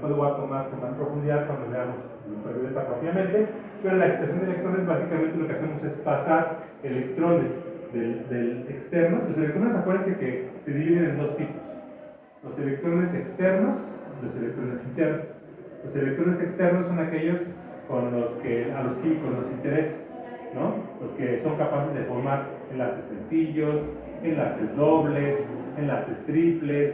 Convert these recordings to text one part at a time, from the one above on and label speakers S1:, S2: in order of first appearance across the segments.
S1: después lo voy a tomar con más profundidad cuando veamos la ultravioleta propiamente, pero la excitación de electrones básicamente lo que hacemos es pasar electrones del externos. Los electrones, acuérdense que se dividen en dos tipos: los electrones externos y los electrones internos. Los electrones externos son aquellos a los químicos nos interesa, ¿no? Los que son capaces de formar enlaces sencillos, enlaces dobles, enlaces triples,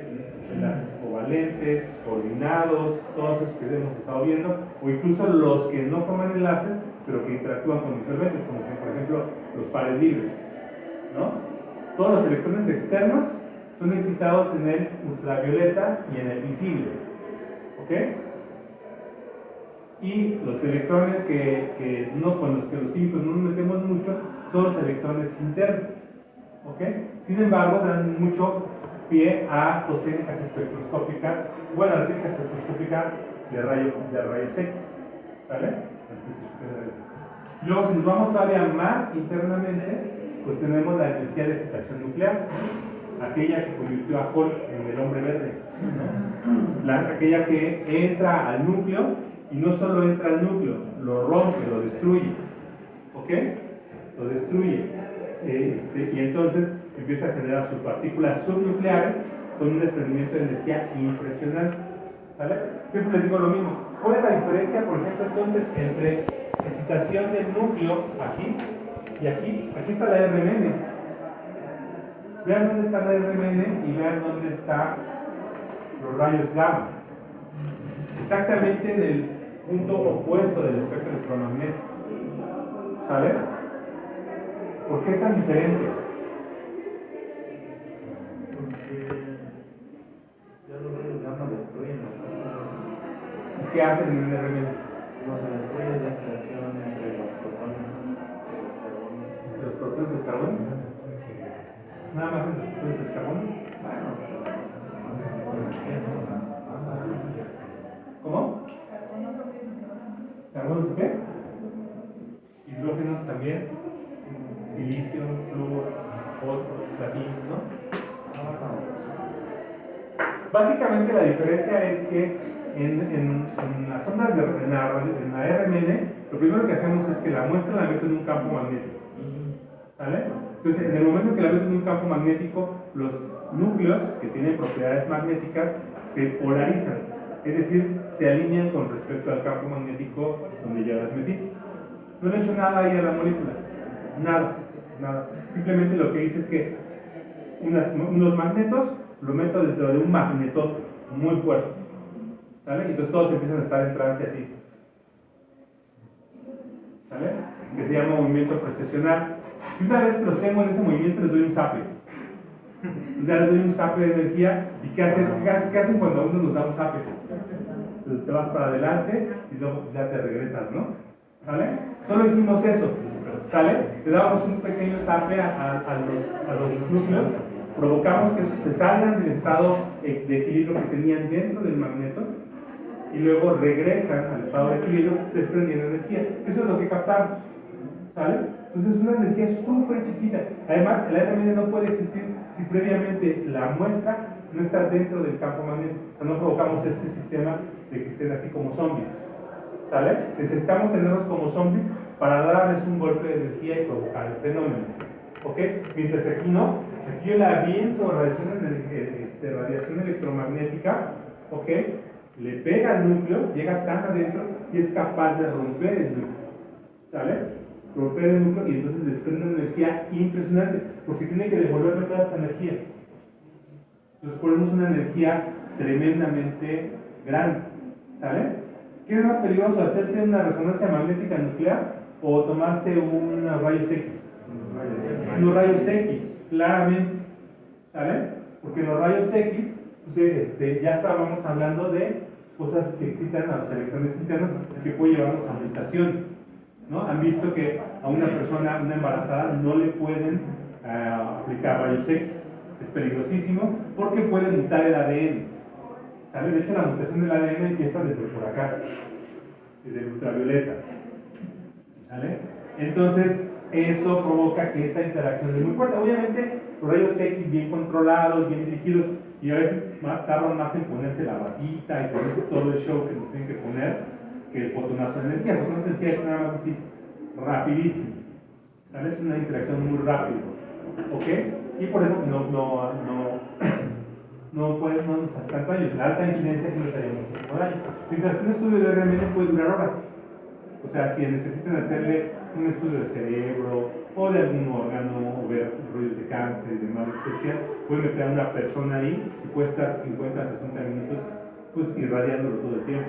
S1: enlaces covalentes, coordinados, todos esos que hemos estado viendo, o incluso los que no forman enlaces, pero que interactúan con disolventes, como que, por ejemplo, los pares libres, ¿no? Todos los electrones externos son excitados en el ultravioleta y en el visible, ¿ok? Y los electrones con los que los químicos no nos metemos mucho son los electrones internos, ¿ok? Sin embargo, dan mucho pie a dos técnicas espectroscópicas, bueno, la técnica espectroscópica de rayos X, ¿sale? Luego, si nos vamos todavía más internamente, pues tenemos la energía de excitación nuclear, aquella que convirtió a Hulk en el hombre verde, ¿no? Aquella que entra al núcleo y no solo entra al núcleo, lo rompe, lo destruye, ¿ok? Lo destruye, y entonces empieza a generar sus partículas subnucleares con un desprendimiento de energía impresionante, ¿vale? Siempre les digo lo mismo. ¿Cuál es la diferencia, por ejemplo, entonces, entre excitación del núcleo aquí y aquí? Aquí está la RMN. Vean dónde está la RMN y vean dónde están los rayos gamma. Exactamente en el punto opuesto del espectro electromagnético. ¿Sale? ¿Por qué es tan diferente?
S2: Porque ya los rayos gamma destruyen los átomos.
S1: ¿Qué hacen en el RMN?
S2: Los destruyen la interacción entre los protones y los carbones.
S1: ¿Los protones y los carbones? Nada más entre los protones y los carbones. ¿Cómo? ¿Carbonos y qué? Hidrógenos también, silicio, flúor, fósforo, platino, ¿no? Básicamente la diferencia es que en las ondas en la RMN, lo primero que hacemos es que la muestra la meto en un campo magnético, ¿sale? Entonces, en el momento que la meto en un campo magnético, los núcleos que tienen propiedades magnéticas se polarizan, es decir, se alinean con respecto al campo magnético donde ya las metí. No le he hecho nada ahí a la molécula, nada. Simplemente lo que hice es que unos magnetos lo meto dentro de un magnetoto muy fuerte, ¿sale? Y entonces todos empiezan a estar en trance así, ¿sale? Que se llama movimiento precesiונal. Y una vez que los tengo en ese movimiento, les doy un zape. Ya les doy un zape de energía. ¿Y qué hacen cuando a uno nos da un zape? Entonces te vas para adelante y luego ya te regresas, ¿no? ¿Sale? Solo hicimos eso, ¿sale? Le damos un pequeño zape a los núcleos, provocamos que esos se salgan del estado de equilibrio que tenían dentro del magneto y luego regresan al estado de equilibrio desprendiendo energía. Eso es lo que captamos, ¿sale? Entonces es una energía súper chiquita. Además, el RMN no puede existir si previamente la muestra no está dentro del campo magnético. O sea, no provocamos este sistema de que estén así como zombies, ¿sale? Necesitamos tenerlos como zombies para darles un golpe de energía y provocar el fenómeno, ¿ok? Mientras que aquí no, aquí yo la aviento radiación electromagnética, ¿ok? Le pega al núcleo, llega tan adentro y es capaz de romper el núcleo, ¿sale? Romper el núcleo y entonces desprende una energía impresionante, porque tiene que devolverme toda esa energía. Entonces ponemos una energía tremendamente grande, ¿sale? ¿Qué es más peligroso, hacerse una resonancia magnética nuclear o tomarse unos rayos X? Unos rayos X, claramente, ¿sale? Porque los rayos X, pues, ya estábamos hablando de cosas que excitan a los electrones internos que pueden llevarnos a mutaciones, ¿no? Han visto que a una persona, una embarazada, no le pueden aplicar rayos X. Es peligrosísimo porque puede mutar el ADN, ¿sale? De hecho, la mutación del ADN empieza desde por acá, desde el ultravioleta, ¿sale? Entonces, eso provoca que esta interacción es muy fuerte. Obviamente, los rayos X bien controlados, bien dirigidos, y a veces tardan más en ponerse la batita y ponerse todo el show que nos tienen que poner que el fotonazo de energía. El fotonazo de energía es nada más así, rapidísimo, ¿sale? Es una interacción muy rápida, ¿ok? Y por eso no nos hace tanto daño. La alta incidencia sí nos haría muchísimo daño. Mientras que un estudio de RMN puede durar horas. O sea, si necesitan hacerle un estudio de cerebro o de algún órgano o ver rollos de cáncer y demás, etc., pueden meter a una persona ahí y puede estar 50 a 60 minutos pues irradiándolo todo el tiempo.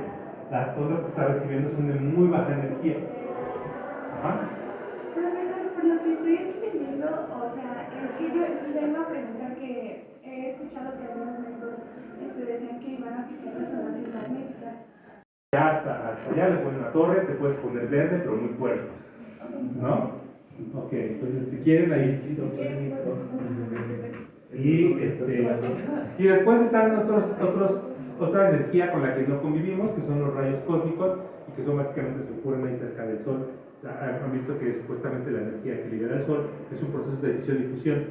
S1: Las ondas que está recibiendo son de muy baja energía. Ajá.
S3: Profesor, por lo que estoy entendiendo, o sea, es que yo le iba a preguntar que he escuchado que algunos médicos decían que iban a aplicar resonancias magnéticas.
S1: Ya hasta allá le ponen una torre, te puedes poner verde, pero muy fuerte, ¿no? Ok, entonces si quieren ahí. Y después están otra energía con la que no convivimos, que son los rayos cósmicos, y que son básicamente se ocurren ahí cerca del Sol. O sea, han visto que supuestamente la energía que libera el Sol es un proceso de fisión y fusión,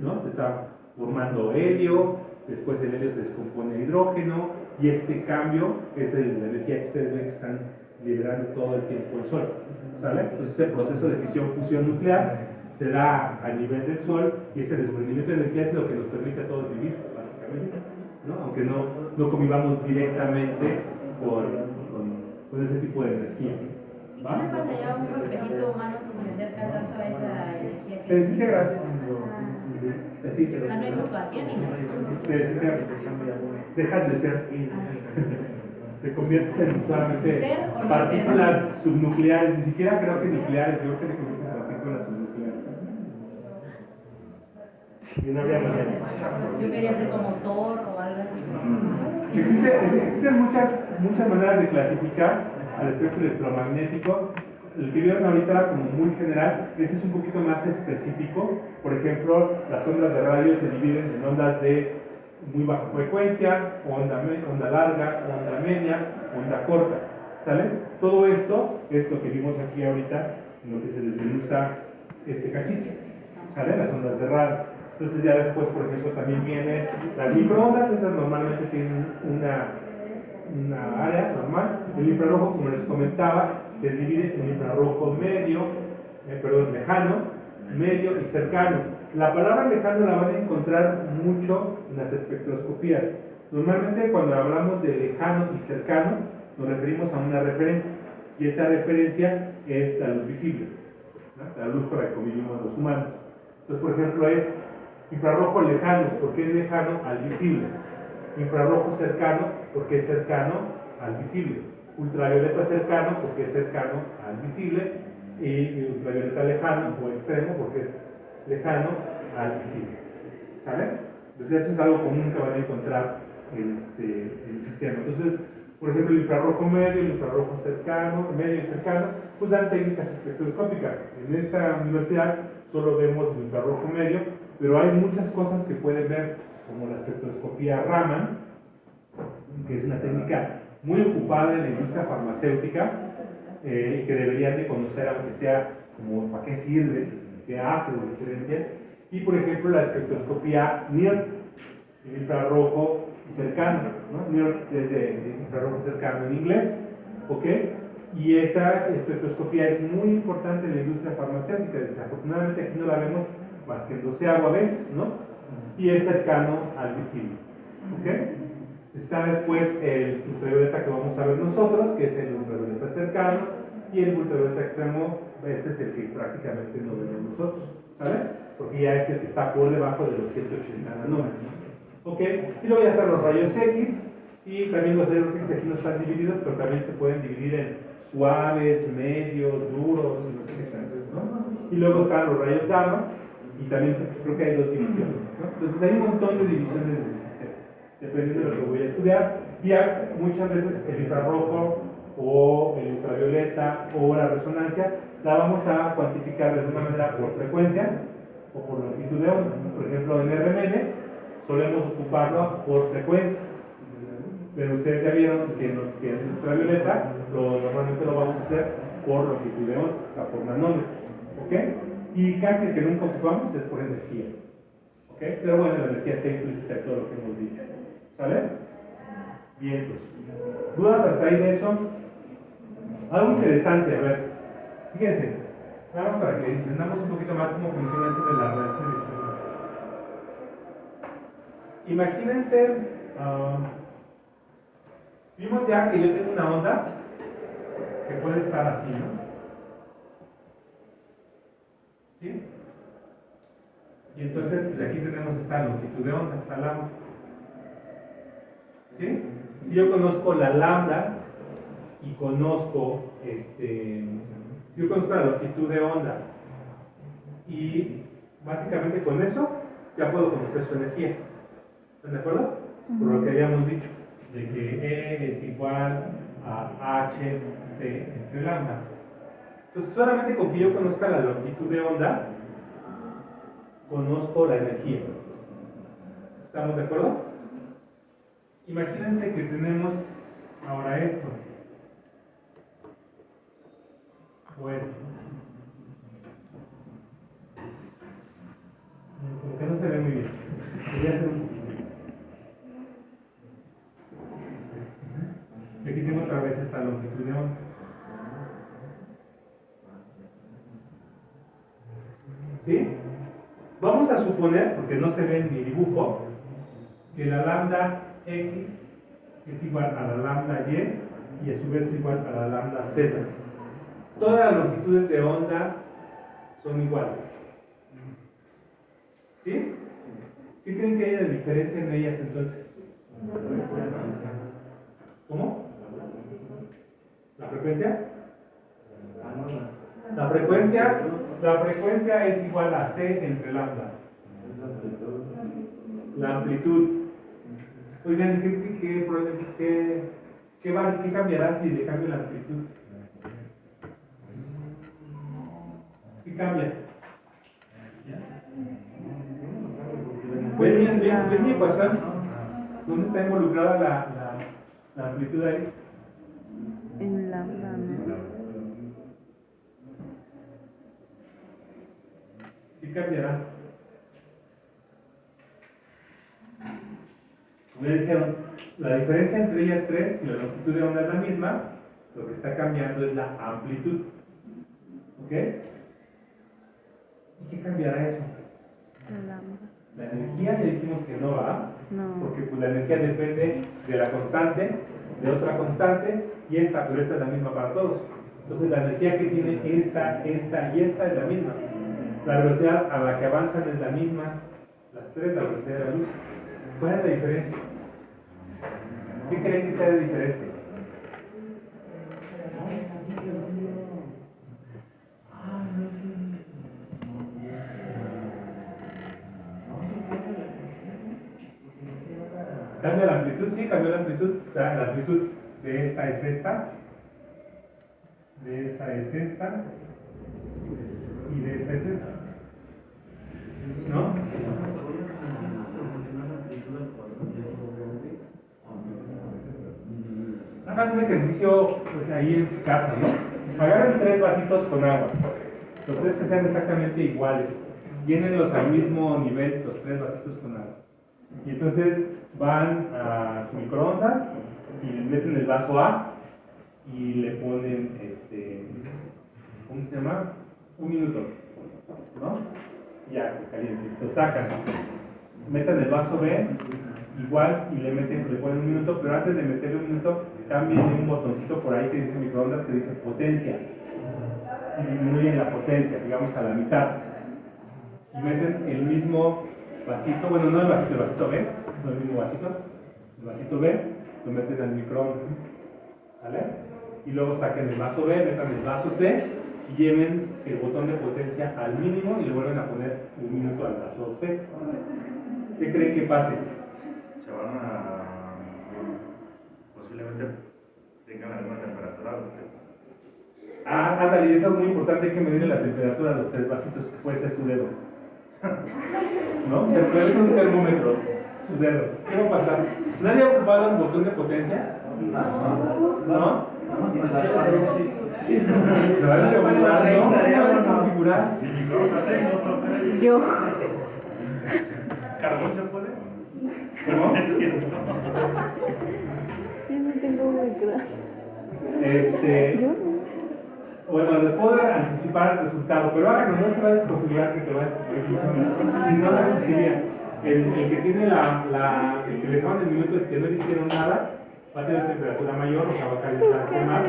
S1: ¿no? Se está formando helio, después el helio se descompone en hidrógeno, y este cambio es la energía que ustedes ven que están liberando todo el tiempo el Sol, ¿sale? Entonces ese proceso de fisión-fusión nuclear se da a nivel del Sol, y ese desprendimiento de energía es lo que nos permite a todos vivir, básicamente, ¿no? Aunque no convivamos directamente con ese tipo de energía.
S4: ¿Y qué le pasaría a un cuerpecito humano si se acerca tanto a esa energía que
S1: Te desintegras.
S4: O sea, no hay fluctuación ni nada.
S1: Te desintegras. Dejas de ser. Te conviertes en solamente
S4: ¿Ser o no
S1: partículas subnucleares. Ni siquiera creo que nucleares. Yo creo que conviertes en partículas subnucleares. Y no habría manera.
S4: Yo quería ser como Thor o algo así.
S1: Existen muchas maneras de clasificar al espectro electromagnético. El que vieron ahorita como muy general, ese es un poquito más específico. Por ejemplo, las ondas de radio se dividen en ondas de muy baja frecuencia, onda larga, onda media, onda corta, ¿sale? Todo esto es lo que vimos aquí ahorita, en lo que se desmenuza este cachito, ¿sale? Las ondas de radio. Entonces ya después, por ejemplo, también vienen las microondas. Esas normalmente tienen una área normal. El infrarrojo, como les comentaba, se divide en infrarrojo lejano, medio y cercano. La palabra lejano la van a encontrar mucho en las espectroscopías. Normalmente cuando hablamos de lejano y cercano nos referimos a una referencia, y esa referencia es la luz visible, ¿no? La luz con la que convivimos los humanos. Entonces, por ejemplo, es infrarrojo lejano, porque es lejano al visible. Infrarrojo cercano, porque es cercano al visible. Ultravioleta cercano, porque es cercano al visible. Y ultravioleta lejano o extremo, porque es lejano al visible. ¿Sale? Entonces eso es algo común que van a encontrar en el sistema. Entonces, por ejemplo, el infrarrojo medio, el infrarrojo cercano, medio y cercano, pues dan técnicas espectroscópicas. En esta universidad solo vemos el infrarrojo medio, pero hay muchas cosas que pueden ver, como la espectroscopía Raman, que es una técnica muy ocupada en la industria farmacéutica, que deberían de conocer, aunque sea como para qué sirve, qué hace o diferencia. Y por ejemplo la espectroscopía NIR, el infrarrojo cercano, ¿no? NIR es de infrarrojo cercano en inglés, ¿ok? Y esa espectroscopía es muy importante en la industria farmacéutica. Desafortunadamente aquí no la vemos más que en doceavo a veces, ¿no? Y es cercano al visible, ¿ok? Está después el ultravioleta que vamos a ver nosotros, que es el ultravioleta cercano, y el ultravioleta extremo, ese es el que prácticamente no vemos nosotros, ¿sabes? Porque ya es el que está por debajo de los 180 nanómetros, ¿ok? Y luego ya están los rayos X, y también los rayos X aquí no están divididos, pero también se pueden dividir en suaves, medios, duros, y no sé qué tantos, ¿no? Y luego están los rayos gamma, y también creo que hay dos divisiones, ¿no? Entonces hay un montón de divisiones del sistema, dependiendo de lo que voy a estudiar, y muchas veces el infrarrojo o el ultravioleta o la resonancia la vamos a cuantificar de alguna manera por frecuencia o por longitud de onda. Por ejemplo, en RMN solemos ocuparlo por frecuencia, pero ustedes ya vieron que en el ultravioleta normalmente lo vamos a hacer por longitud de onda, o sea, por nanómetros, ¿ok? Y casi el que nunca ocupamos es por energía, ¿Ok? Pero bueno, la energía está implícita en todo lo que hemos dicho. ¿Sale? Bien, pues. ¿Dudas hasta ahí de eso? Algo interesante, a ver. Fíjense. Vamos para que entendamos un poquito más cómo funciona esto de la relación electrónica. Imagínense, vimos ya que yo tengo una onda que puede estar así, ¿no? ¿Sí? Y entonces, pues aquí tenemos esta longitud de onda, esta lambda. ¿Sí? Si yo conozco la lambda y conozco si yo conozco la longitud de onda y básicamente con eso ya puedo conocer su energía. ¿Están de acuerdo? Por lo que habíamos dicho, de que E es igual a HC entre lambda. Entonces, solamente con que yo conozca la longitud de onda, conozco la energía. ¿Estamos de acuerdo? Imagínense que tenemos ahora esto. O esto. Como que no se ve muy bien. Voy a hacer un poquito. Y aquí tengo otra vez esta longitud de onda. ¿Sí? Vamos a suponer, porque no se ve en mi dibujo, que la lambda X es igual a la lambda Y y a su vez igual a la lambda Z. Todas las longitudes de onda son iguales. ¿Sí? ¿Qué creen que hay de diferencia en ellas entonces? ¿Cómo? ¿La frecuencia? La frecuencia es igual a C entre lambda. La amplitud. Oigan, ¿qué cambiará si le cambio la amplitud? ¿Qué cambia? ¿Ven mi ecuación? ¿Dónde está involucrada la amplitud ahí?
S5: En lambda, ¿no?
S1: ¿Qué cambiará? Me dijeron, la diferencia entre ellas tres, si la longitud de onda es la misma, lo que está cambiando es la amplitud. ¿Ok? ¿Y qué cambiará eso?
S5: En lambda.
S1: La energía ya dijimos que no va,
S5: No.
S1: porque pues, la energía depende de la constante, de otra constante, y esta, pero esta es la misma para todos. Entonces la energía que tiene esta y esta es la misma. La velocidad a la que avanzan es la misma, las tres, la velocidad de la luz. ¿Cuál es la diferencia? ¿Qué creen que sea de diferente? ¿Cambia la amplitud? Sí, cambió la amplitud. O sea, la amplitud de esta es esta, de esta es esta, y de esta es esta. ¿No? Hagan un ejercicio pues, ahí en su casa, ¿no? Agarren 3 vasitos con agua. Los 3 que sean exactamente iguales. Llénenlos al mismo nivel, los 3 vasitos con agua. Y entonces van a su microondas y meten el vaso A y le ponen, ¿cómo se llama? 1 minuto, ¿no? Ya, caliente. Lo sacan. Metan el vaso B igual y le ponen 1 minuto, pero antes de meterle 1 minuto, cambien un botoncito por ahí que dice microondas que dice potencia. Y disminuyen la potencia, digamos a la mitad. Y meten el mismo vasito, bueno, no el vasito B, no el mismo vasito, el vasito B, lo meten al microondas, ¿vale? Y luego saquen el vaso B, metan el vaso C y lleven el botón de potencia al mínimo y le vuelven a poner 1 minuto al vaso C. ¿Qué creen que pase?
S6: Se van a... posiblemente tengan la misma temperatura los 3.
S1: Ah, ándale, eso es muy importante, hay que medir la temperatura de los 3 vasitos, que puede ser su dedo. ¿No? Pero es un termómetro, su dedo. ¿Qué va a pasar? ¿Nadie ha ocupado el botón de potencia? ¿No? ¿Se va a configurar? ¿No? ¿Se va a configurar?
S5: Yo.
S6: ¿Carbón se puede?
S1: ¿Cómo?
S6: Es cierto.
S5: Yo no tengo muy claro. Yo no.
S1: Bueno, les puedo anticipar el resultado, pero ahora no se va a desconfigurar que te va a... Si no, no existiría. El que tiene el que le acaban el minuto de que no le hicieron nada, va a tener temperatura mayor, o sea, va a calentarse más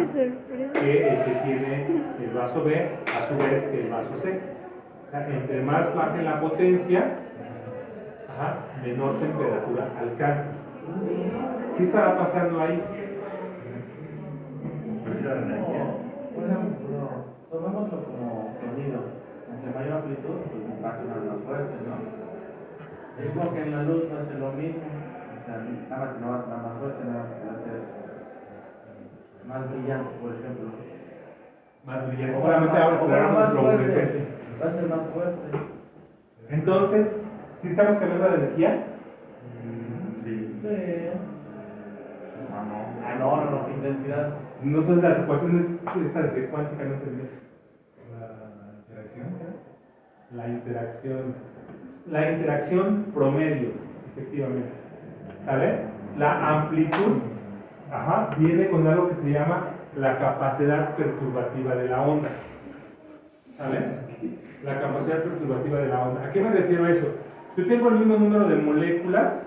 S1: que el que tiene el vaso B, a su vez que el vaso C. O sea, entre más baje la potencia, menor temperatura alcanza. ¿Qué estará pasando ahí?
S6: Pérdida de energía.
S2: Por ejemplo, tomémoslo como sonido. Entre mayor amplitud, pues va a sonar más fuerte, ¿no? Es como que en la luz va a ser lo mismo. O sea, nada más que no va a sonar más fuerte, nada más que va a ser más brillante, por ejemplo.
S1: Más brillante. Solamente ahora
S2: O
S1: crear
S2: más
S1: una
S2: fuerte.
S1: fluorescencia.
S2: Va a ser más fuerte.
S1: Entonces, ¿sí estamos cambiando la energía?
S6: Sí.
S2: Sí.
S6: Ah,
S2: No, intensidad.
S1: Entonces las ecuaciones estas de cuántica no tendrían. La interacción promedio, efectivamente. ¿Sale? La amplitud, viene con algo que se llama la capacidad perturbativa de la onda. ¿Sale? La capacidad perturbativa de la onda. ¿A qué me refiero a eso? Yo tengo el mismo número de moléculas,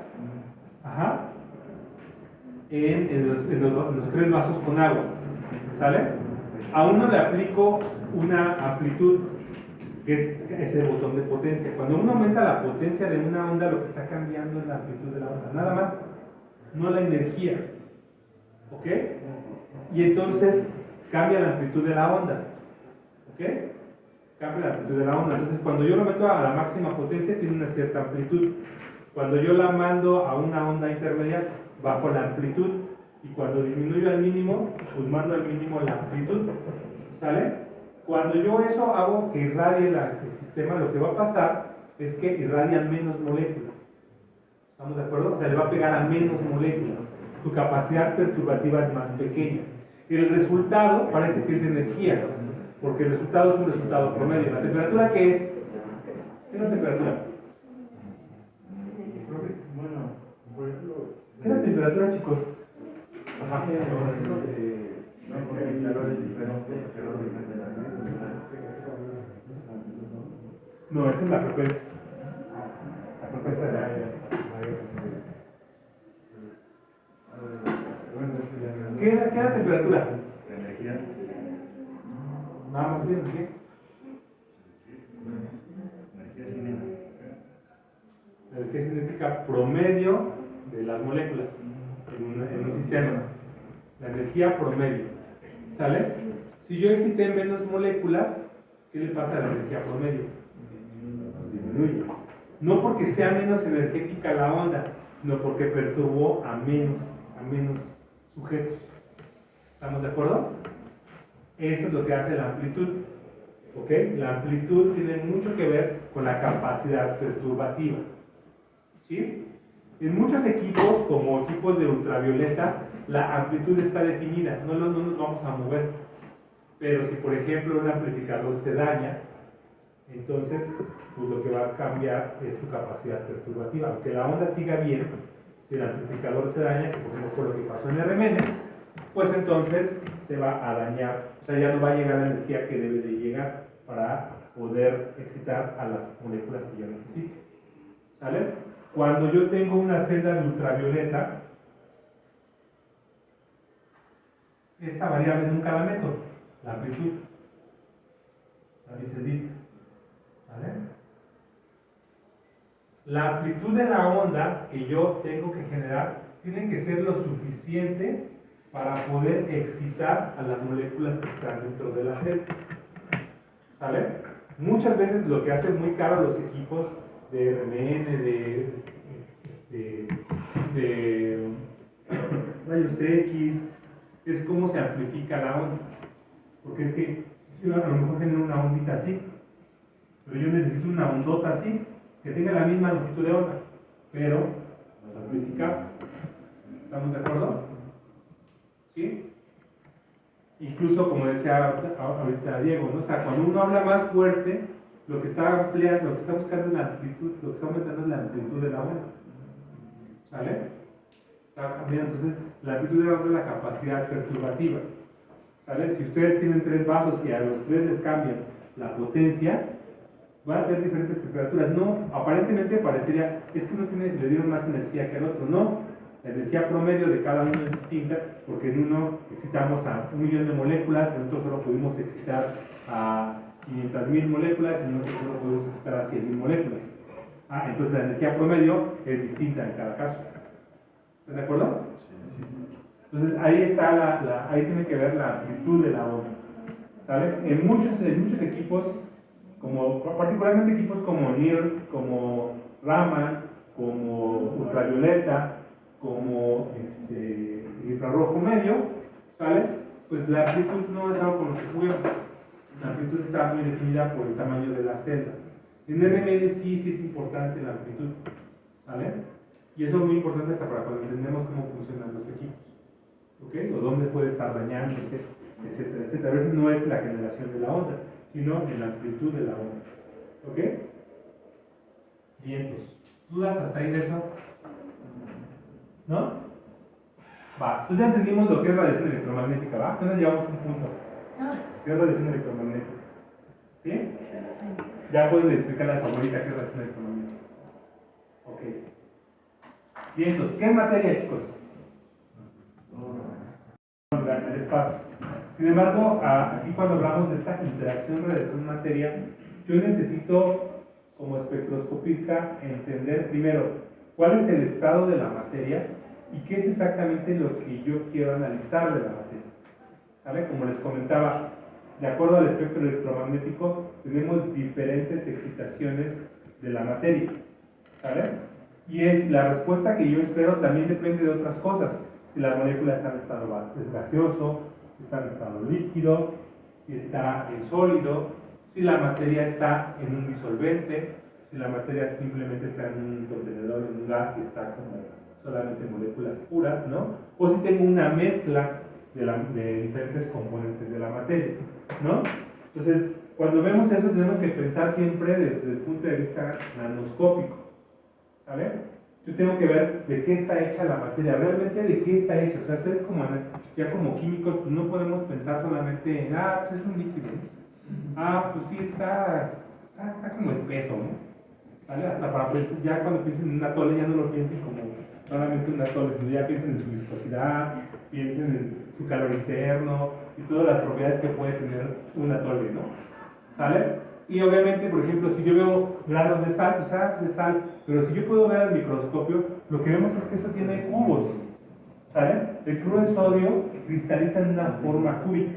S1: en los tres vasos con agua. ¿Sale? A uno le aplico una amplitud, que es el botón de potencia. Cuando uno aumenta la potencia de una onda, lo que está cambiando es la amplitud de la onda, nada más, no la energía. ¿Ok? Y entonces cambia la amplitud de la onda. ¿Ok? Cambia la amplitud de la onda. Entonces, cuando yo lo meto a la máxima potencia, tiene una cierta amplitud. Cuando yo la mando a una onda intermedia, bajo la amplitud. Y cuando disminuyo al mínimo, pues mando al mínimo la amplitud. ¿Sale? Cuando yo eso hago que irradie el sistema, lo que va a pasar es que irradian menos moléculas. ¿Estamos de acuerdo? O sea, le va a pegar a menos moléculas. Su capacidad perturbativa es más pequeña. Y el resultado parece que es de energía, porque el resultado es un resultado promedio. ¿La temperatura qué es? ¿Qué es la temperatura?
S2: Bueno, por ejemplo,
S1: ¿Qué es la temperatura, chicos?
S2: no, porque el calor es diferente, el calor depende de la
S1: No, esa es la frecuencia. La frecuencia de la... ¿Qué es la temperatura?
S6: La energía.
S1: Nada más que energía.
S6: Energía cinética.
S1: La energía cinética promedio de las moléculas en un sistema. La energía promedio. ¿Sale? Si yo excité menos moléculas, ¿qué le pasa a la energía promedio? Disminuye. No porque sea menos energética la onda, sino porque perturbó a menos sujetos. ¿Estamos de acuerdo? Eso es lo que hace la amplitud. ¿Ok? La amplitud tiene mucho que ver con la capacidad perturbativa. ¿Sí? En muchos equipos, como equipos de ultravioleta, la amplitud está definida, no nos vamos a mover. Pero si, por ejemplo, un amplificador se daña, entonces pues lo que va a cambiar es su capacidad perturbativa. Aunque la onda siga bien, si el amplificador se daña, que por ejemplo fue lo que pasó en RMN, pues entonces se va a dañar, o sea, ya no va a llegar la energía que debe de llegar para poder excitar a las moléculas que yo necesito. ¿Sale? Cuando yo tengo una celda de ultravioleta, esta variable nunca la meto, la amplitud, la bicedita. ¿Vale? La amplitud de la onda que yo tengo que generar tiene que ser lo suficiente para poder excitar a las moléculas que están dentro de la celda. ¿Sale? Muchas veces lo que hacen muy caro los equipos de RMN, de rayos X, es cómo se amplifica la onda. Porque es que yo a lo mejor genero una ondita así, pero yo necesito una ondota así, que tenga la misma longitud de onda, pero amplificado. ¿Estamos de acuerdo? ¿Sí? Incluso como decía ahorita Diego, ¿no? O sea, cuando uno habla más fuerte, lo que está ampliando, lo que está buscando es la amplitud, lo que está aumentando es la amplitud de la onda. ¿Vale? Está cambiando, entonces la amplitud de la onda es la capacidad perturbativa. ¿Sale? Si ustedes tienen 3 vasos y a los 3 les cambian la potencia, van a tener diferentes temperaturas. No, aparentemente parecería, es que uno le dieron más energía que al otro. No, la energía promedio de cada uno es distinta, porque en uno excitamos a 1 millón de moléculas, en otro solo pudimos excitar a 500.000 moléculas, en otro solo pudimos excitar a 100.000 moléculas. Entonces la energía promedio es distinta en cada caso. ¿Están de acuerdo? Entonces ahí está ahí tiene que ver la amplitud de la onda. ¿Sale? En muchos equipos, particularmente equipos como NIR, como Raman, como ultravioleta, como infrarrojo medio, ¿sale? Pues la amplitud no es algo con lo que juguemos. La amplitud está muy definida por el tamaño de la celda. En RMN sí es importante la amplitud, ¿sale? Y eso es muy importante hasta para cuando entendemos cómo funcionan los equipos, ¿ok? O dónde puede estar dañándose, etcétera, etcétera. A veces no es la generación de la onda, sino en la amplitud de la onda, ¿ok? Vientos. ¿Dudas hasta ahí de eso? ¿No? Va, entonces ya entendimos lo que es radiación electromagnética, ¿va? Entonces llegamos a un punto. ¿Qué es radiación electromagnética? ¿Sí? Ya pueden explicarles ahorita qué es radiación electromagnética. Ok. Vientos. ¿Qué es materia, chicos? El espacio. Sin embargo, aquí cuando hablamos de esta interacción radiación-materia, yo necesito, como espectroscopista, entender primero cuál es el estado de la materia y qué es exactamente lo que yo quiero analizar de la materia. ¿Sale? Como les comentaba, de acuerdo al espectro electromagnético, tenemos diferentes excitaciones de la materia. ¿Sale? Y la respuesta que yo espero también depende de otras cosas. Si la molécula está en estado gaseoso, si está en estado líquido, si está en sólido, si la materia está en un disolvente, si la materia simplemente está en un contenedor, en un gas y está como solamente moléculas puras, ¿no? O si tengo una mezcla de diferentes componentes de la materia, ¿no? Entonces, cuando vemos eso tenemos que pensar siempre desde el punto de vista nanoscópico, ¿sale? Yo tengo que ver de qué está hecha la materia, realmente de qué está hecha. O sea, ustedes ya como químicos, pues no podemos pensar solamente en, pues es un líquido, ¿no? Pues sí está como espeso, ¿no? ¿Sale? Hasta para pensar, ya cuando piensen en un atole, ya no lo piensen como solamente un atole, sino ya piensen en su viscosidad, piensen en su calor interno y todas las propiedades que puede tener un atole, ¿no? ¿Sale? Y obviamente, por ejemplo, si yo veo granos de sal, pues de sal, pero si yo puedo ver al microscopio, lo que vemos es que esto tiene cubos, ¿sale? El cloruro de sodio cristaliza en una forma cúbica,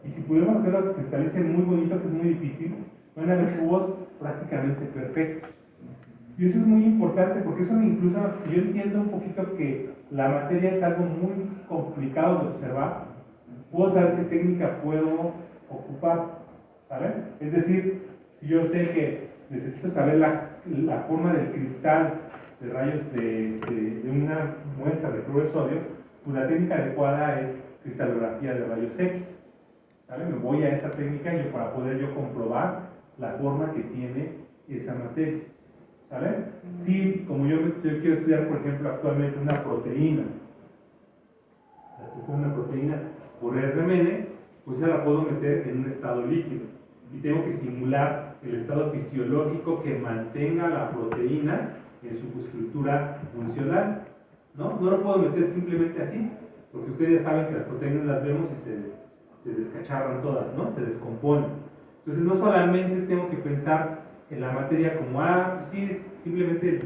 S1: y si pudiéramos hacerlo que cristalice muy bonito, que es muy difícil, van a haber cubos prácticamente perfectos. Y eso es muy importante, porque eso incluso, si yo entiendo un poquito que la materia es algo muy complicado de observar, puedo saber qué técnica puedo ocupar, ¿sale? Es decir, si yo sé que necesito saber la forma del cristal de rayos de una muestra de cloruro de sodio, pues la técnica adecuada es cristalografía de rayos X, ¿sale? Me voy a esa técnica para poder yo comprobar la forma que tiene esa materia, ¿sale? Si, como yo quiero estudiar, por ejemplo, actualmente una proteína, la estructura de una proteína por RMN, pues esa la puedo meter en un estado líquido y tengo que simular el estado fisiológico que mantenga la proteína en su estructura funcional, ¿no? No lo puedo meter simplemente así, porque ustedes ya saben que las proteínas las vemos y se descacharran todas, ¿no? Se descomponen. Entonces no solamente tengo que pensar en la materia como, pues sí, es simplemente